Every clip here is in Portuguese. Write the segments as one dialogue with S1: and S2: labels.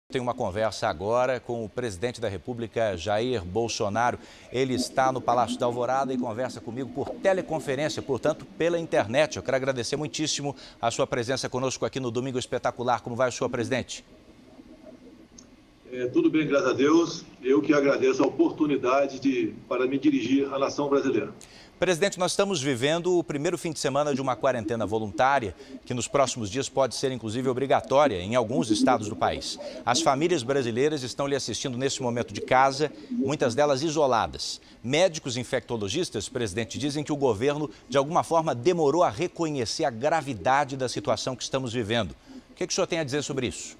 S1: Tem uma conversa agora com o presidente da República, Jair Bolsonaro. Ele está no Palácio da Alvorada e conversa comigo por teleconferência, portanto, pela internet. Eu quero agradecer muitíssimo a sua presença conosco aqui no Domingo Espetacular. Como vai o senhor, presidente?
S2: Tudo bem, graças a Deus. Eu que agradeço a oportunidade para me dirigir à nação brasileira.
S1: Presidente, nós estamos vivendo o primeiro fim de semana de uma quarentena voluntária, que nos próximos dias pode ser, inclusive, obrigatória em alguns estados do país. As famílias brasileiras estão lhe assistindo nesse momento de casa, muitas delas isoladas. Médicos infectologistas, presidente, dizem que o governo, de alguma forma, demorou a reconhecer a gravidade da situação que estamos vivendo. O que o senhor tem a dizer sobre isso?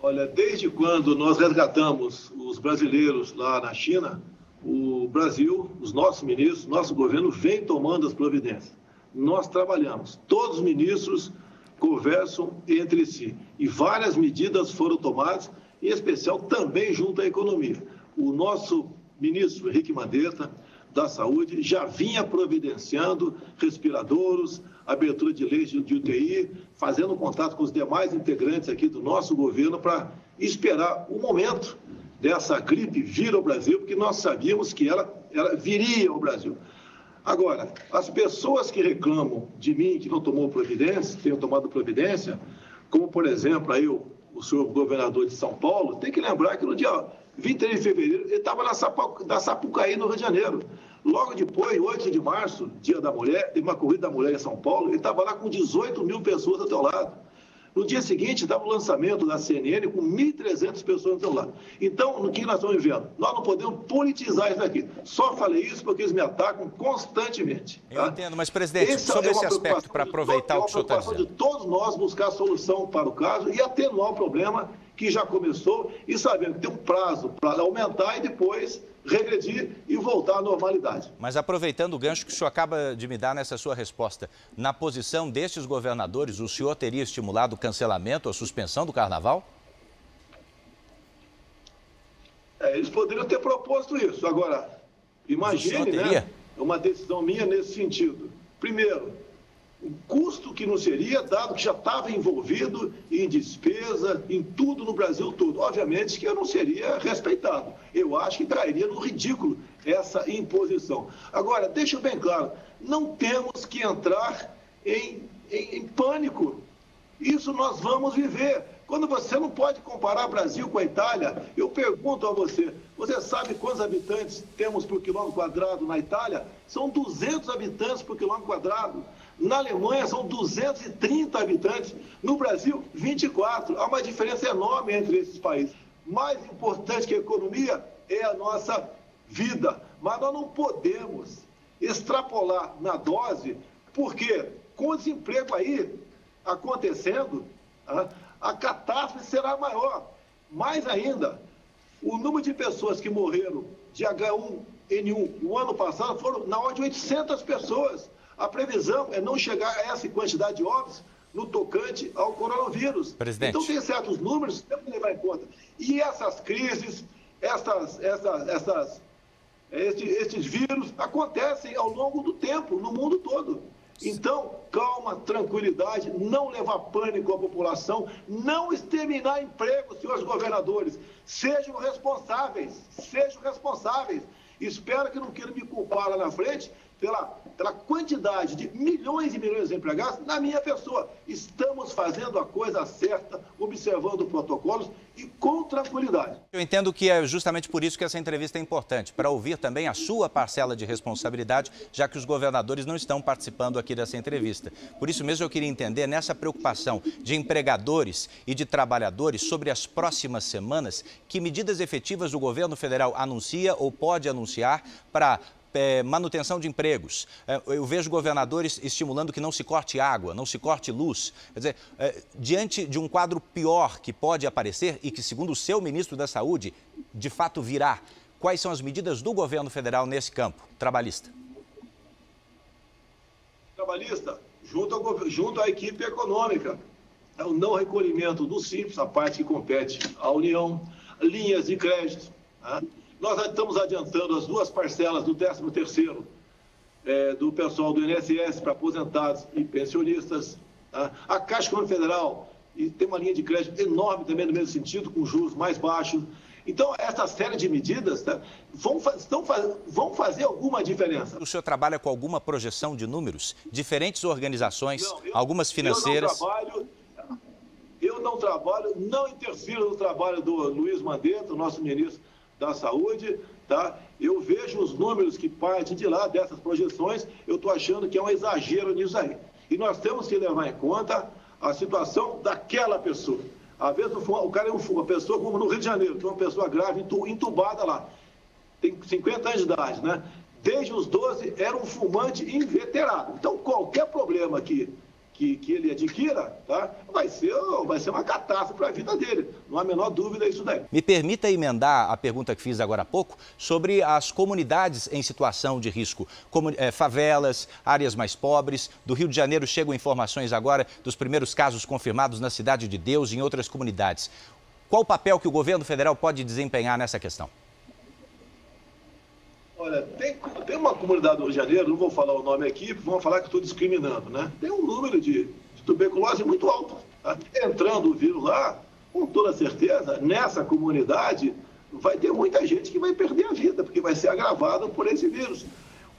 S2: Olha, desde quando nós resgatamos os brasileiros lá na China, o Brasil, os nossos ministros, nosso governo vem tomando as providências. Nós trabalhamos, todos os ministros conversam entre si e várias medidas foram tomadas, em especial também junto à economia. O nosso ministro Henrique Mandetta, da Saúde, já vinha providenciando respiradores, abertura de leitos de UTI, fazendo contato com os demais integrantes aqui do nosso governo para esperar o momento dessa gripe vir ao Brasil, porque nós sabíamos que ela viria ao Brasil. Agora, as pessoas que reclamam de mim, que não tomou providência, tenham tomado providência, como, por exemplo, aí o senhor governador de São Paulo, tem que lembrar que no dia 23 de fevereiro, ele estava na Sapucaí, no Rio de Janeiro. Logo depois, 8 de março, dia da mulher, teve uma corrida da mulher em São Paulo, ele estava lá com 18 mil pessoas ao teu lado. No dia seguinte, estava o lançamento da CNN com 1.300 pessoas do teu lado. Então, no que nós estamos vivendo? Nós não podemos politizar isso aqui. Só falei isso porque eles me atacam constantemente. Tá?
S1: Eu entendo, mas, presidente, sobre esse aspecto, para aproveitar o que o senhor está dizendo.
S2: É uma preocupação de todos nós buscar solução para o caso e atenuar o problema que já começou e sabendo que tem um prazo para aumentar e depois regredir e voltar à normalidade.
S1: Mas aproveitando o gancho que o senhor acaba de me dar nessa sua resposta, na posição destes governadores, o senhor teria estimulado o cancelamento, a suspensão do carnaval?
S2: Eles poderiam ter proposto isso. Agora, imagine, né, uma decisão minha nesse sentido. Primeiro, o custo que não seria, dado que já estava envolvido em despesa, em tudo no Brasil todo. Obviamente que eu não seria respeitado. Eu acho que trairia no ridículo essa imposição. Agora, deixa bem claro, não temos que entrar em pânico. Isso nós vamos viver. Quando você não pode comparar Brasil com a Itália, eu pergunto a você, você sabe quantos habitantes temos por quilômetro quadrado na Itália? São 200 habitantes por quilômetro quadrado. Na Alemanha são 230 habitantes, no Brasil 24. Há uma diferença enorme entre esses países. Mais importante que a economia é a nossa vida. Mas nós não podemos extrapolar na dose, porque com o desemprego aí acontecendo, a catástrofe será maior. Mais ainda, o número de pessoas que morreram de H1N1 no ano passado foram na ordem de 800 pessoas. A previsão é não chegar a essa quantidade de óbitos no tocante ao coronavírus.
S1: Presidente.
S2: Então, tem certos números que temos que levar em conta. E essas crises, esses vírus acontecem ao longo do tempo, no mundo todo. Então, calma, tranquilidade, não levar pânico à população, não exterminar emprego, senhores governadores. Sejam responsáveis, sejam responsáveis. Espero que não queiram me culpar lá na frente pela quantidade de milhões e milhões de empregados na minha pessoa. Estamos fazendo a coisa certa, observando protocolos e com tranquilidade.
S1: Eu entendo que é justamente por isso que essa entrevista é importante, para ouvir também a sua parcela de responsabilidade, já que os governadores não estão participando aqui dessa entrevista. Por isso mesmo eu queria entender, nessa preocupação de empregadores e de trabalhadores sobre as próximas semanas, que medidas efetivas o governo federal anuncia ou pode anunciar para manutenção de empregos. Eu vejo governadores estimulando que não se corte água, não se corte luz. Quer dizer, diante de um quadro pior que pode aparecer e que, segundo o seu ministro da Saúde, de fato virá, quais são as medidas do governo federal nesse campo trabalhista?
S2: Trabalhista, junto à equipe econômica, o não recolhimento do Simples, a parte que compete à União, linhas de crédito, Nós estamos adiantando as 2 parcelas do 13º do pessoal do INSS para aposentados e pensionistas. A Caixa Econômica Federal e tem uma linha de crédito enorme também no mesmo sentido, com juros mais baixos. Então, essa série de medidas, tá, vão fazer alguma diferença.
S1: O senhor trabalha com alguma projeção de números? Diferentes organizações, algumas financeiras?
S2: Eu não trabalho, não interfiro no trabalho do Luiz Mandetta, nosso ministro da Saúde, tá? Eu vejo os números que partem de lá, dessas projeções, eu estou achando que é um exagero nisso aí. E nós temos que levar em conta a situação daquela pessoa. Às vezes o cara é uma pessoa, como no Rio de Janeiro, que é uma pessoa grave, entubada lá, tem 50 anos de idade, né? Desde os 12 era um fumante inveterado. Então, qualquer problema que ele adquira, tá, vai ser uma catástrofe para a vida dele. Não há a menor dúvida disso daí.
S1: Me permita emendar a pergunta que fiz agora há pouco sobre as comunidades em situação de risco, como favelas, áreas mais pobres. Do Rio de Janeiro chegam informações agora dos primeiros casos confirmados na Cidade de Deus e em outras comunidades. Qual o papel que o governo federal pode desempenhar nessa questão?
S2: Olha, tem uma comunidade do Rio de Janeiro, não vou falar o nome aqui, vão falar que estou discriminando, né? Tem um número de tuberculose muito alto. Tá? Entrando o vírus lá, com toda certeza, nessa comunidade, vai ter muita gente que vai perder a vida, porque vai ser agravada por esse vírus.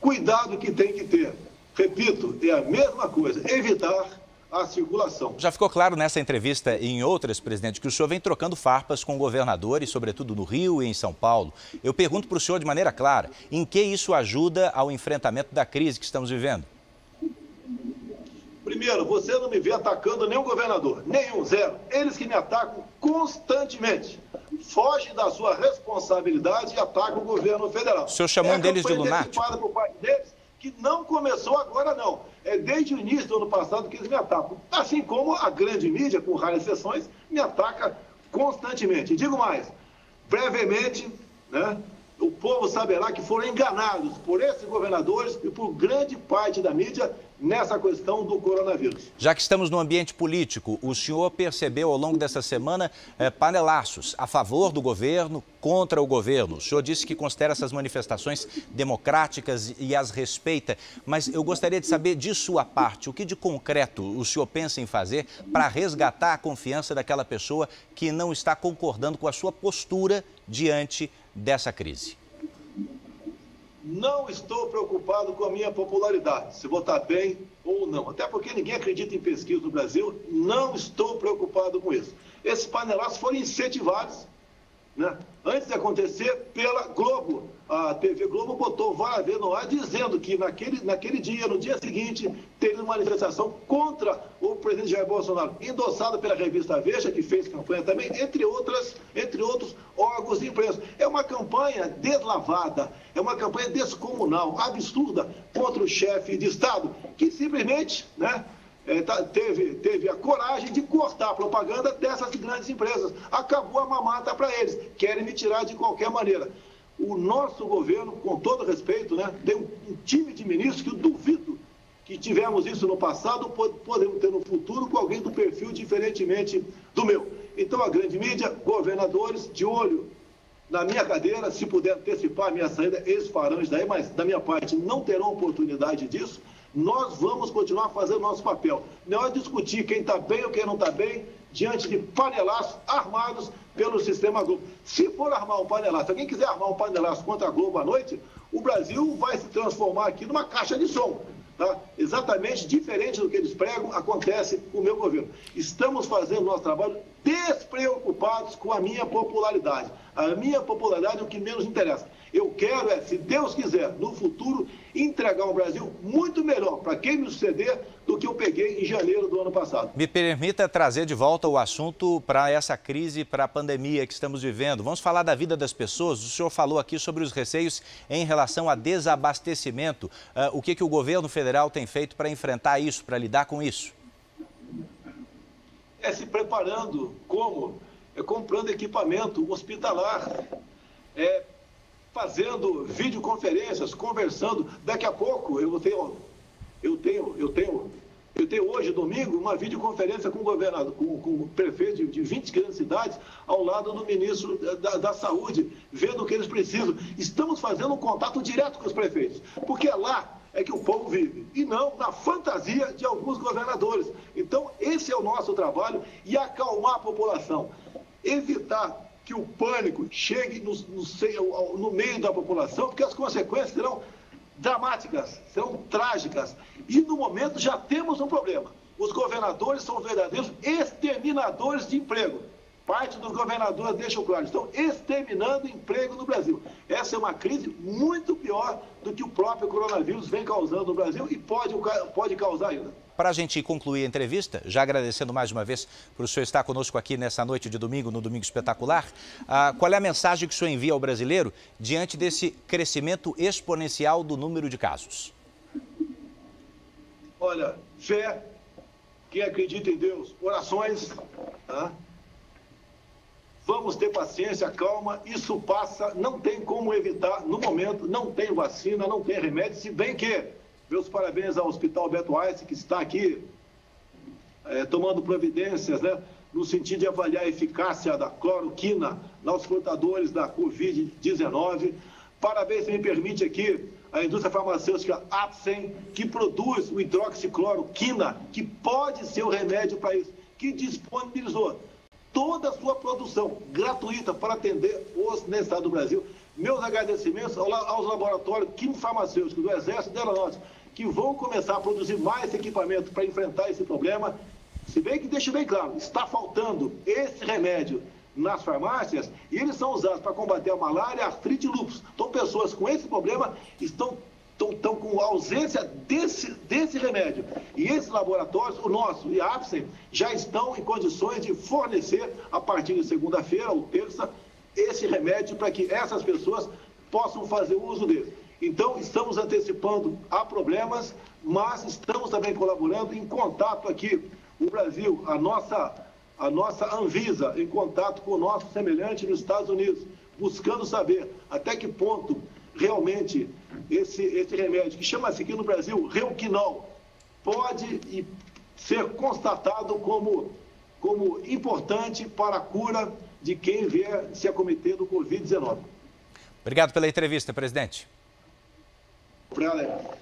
S2: Cuidado que tem que ter. Repito, é a mesma coisa, evitar a circulação.
S1: Já ficou claro nessa entrevista e em outras, presidente, que o senhor vem trocando farpas com governadores, sobretudo no Rio e em São Paulo. Eu pergunto para o senhor de maneira clara, em que isso ajuda ao enfrentamento da crise que estamos vivendo?
S2: Primeiro, você não me vê atacando nenhum governador, nenhum, zero. Eles que me atacam constantemente. Fogem da sua responsabilidade e atacam o governo federal.
S1: O senhor chamou um deles de lunático?
S2: Por parte deles, que não começou agora, não. É desde o início do ano passado que eles me atacam. Assim como a grande mídia, com raras exceções, me ataca constantemente. E digo mais, brevemente, né, o povo saberá que foram enganados por esses governadores e por grande parte da mídia nessa questão do coronavírus.
S1: Já que estamos no ambiente político, o senhor percebeu ao longo dessa semana panelaços a favor do governo, contra o governo. O senhor disse que considera essas manifestações democráticas e as respeita, mas eu gostaria de saber de sua parte, o que de concreto o senhor pensa em fazer para resgatar a confiança daquela pessoa que não está concordando com a sua postura diante dessa crise?
S2: Não estou preocupado com a minha popularidade, se vou estar bem ou não. Até porque ninguém acredita em pesquisa no Brasil, não estou preocupado com isso. Esses panelaços foram incentivados, né, antes de acontecer, pela Globo. A TV Globo botou várias vezes no ar dizendo que naquele dia, no dia seguinte, teve uma manifestação contra o presidente Jair Bolsonaro, endossada pela revista Veja, que fez campanha também, entre outros órgãos de imprensa. É uma campanha deslavada, é uma campanha descomunal, absurda, contra o chefe de Estado, que simplesmente, né, teve a coragem de cortar a propaganda dessas grandes empresas. Acabou a mamata para eles, querem me tirar de qualquer maneira. O nosso governo, com todo respeito, né, tem um time de ministros que eu duvido que tivemos isso no passado, podemos ter no futuro com alguém do perfil diferentemente do meu. Então, a grande mídia, governadores, de olho na minha cadeira, se puder antecipar a minha saída, eles farão isso daí, mas da minha parte não terão oportunidade disso. Nós vamos continuar fazendo o nosso papel. Não é discutir quem está bem ou quem não está bem diante de panelaços armados pelo sistema Globo. Se for armar um panelaço, se alguém quiser armar um panelaço contra a Globo à noite, o Brasil vai se transformar aqui numa caixa de som. Tá? Exatamente diferente do que eles pregam, acontece com o meu governo. Estamos fazendo o nosso trabalho despreocupados com a minha popularidade. A minha popularidade é o que menos interessa. Eu quero, se Deus quiser, no futuro, entregar um Brasil muito melhor para quem me suceder do que eu peguei em janeiro do ano passado.
S1: Me permita trazer de volta o assunto para essa crise, para a pandemia que estamos vivendo. Vamos falar da vida das pessoas. O senhor falou aqui sobre os receios em relação a desabastecimento. O que o governo federal tem feito para enfrentar isso, para lidar com isso?
S2: É se preparando, como? É comprando equipamento hospitalar, fazendo videoconferências, conversando. Daqui a pouco eu tenho hoje, domingo, uma videoconferência com o governador, com o prefeito de 20 grandes cidades, ao lado do ministro da Saúde, vendo o que eles precisam. Estamos fazendo um contato direto com os prefeitos, porque é lá é que o povo vive, e não na fantasia de alguns governadores. Então, esse é o nosso trabalho, e acalmar a população. Evitar que o pânico chegue no meio da população, porque as consequências serão dramáticas, serão trágicas. E, no momento, já temos um problema. Os governadores são verdadeiros exterminadores de emprego. Parte dos governadores deixam claro, estão exterminando emprego no Brasil. Essa é uma crise muito pior do que o próprio coronavírus vem causando no Brasil e pode causar ainda.
S1: Para a gente concluir a entrevista, já agradecendo mais uma vez por o senhor estar conosco aqui nessa noite de domingo, no Domingo Espetacular, qual é a mensagem que o senhor envia ao brasileiro diante desse crescimento exponencial do número de casos?
S2: Olha, fé, quem acredita em Deus, orações, tá? Vamos ter paciência, calma, isso passa, não tem como evitar, no momento, não tem vacina, não tem remédio, se bem que, meus parabéns ao Hospital Beto Einstein, que está aqui tomando providências, né, no sentido de avaliar a eficácia da cloroquina nos portadores da Covid-19. Parabéns, se me permite aqui, a indústria farmacêutica Apsen, que produz o hidroxicloroquina, que pode ser o remédio para isso, que disponibilizou toda a sua produção gratuita para atender os necessitados do Brasil. Meus agradecimentos aos laboratórios químico-farmacêuticos do Exército e da Aeronáutica, que vão começar a produzir mais equipamento para enfrentar esse problema. Se bem que, deixa bem claro, está faltando esse remédio nas farmácias e eles são usados para combater a malária, a artrite e lúpus. Então, pessoas com esse problema estão com ausência desse remédio. E esses laboratórios, o nosso e a Apsen, já estão em condições de fornecer, a partir de segunda-feira ou terça, esse remédio para que essas pessoas possam fazer uso dele. Então, estamos antecipando a problemas, mas estamos também colaborando em contato aqui, o Brasil, a nossa Anvisa, em contato com o nosso semelhante nos Estados Unidos, buscando saber até que ponto realmente esse remédio, que chama-se aqui no Brasil Reuquinol, pode ser constatado como importante para a cura de quem vier se acometer do Covid-19.
S1: Obrigado pela entrevista, presidente.
S2: Obrigado.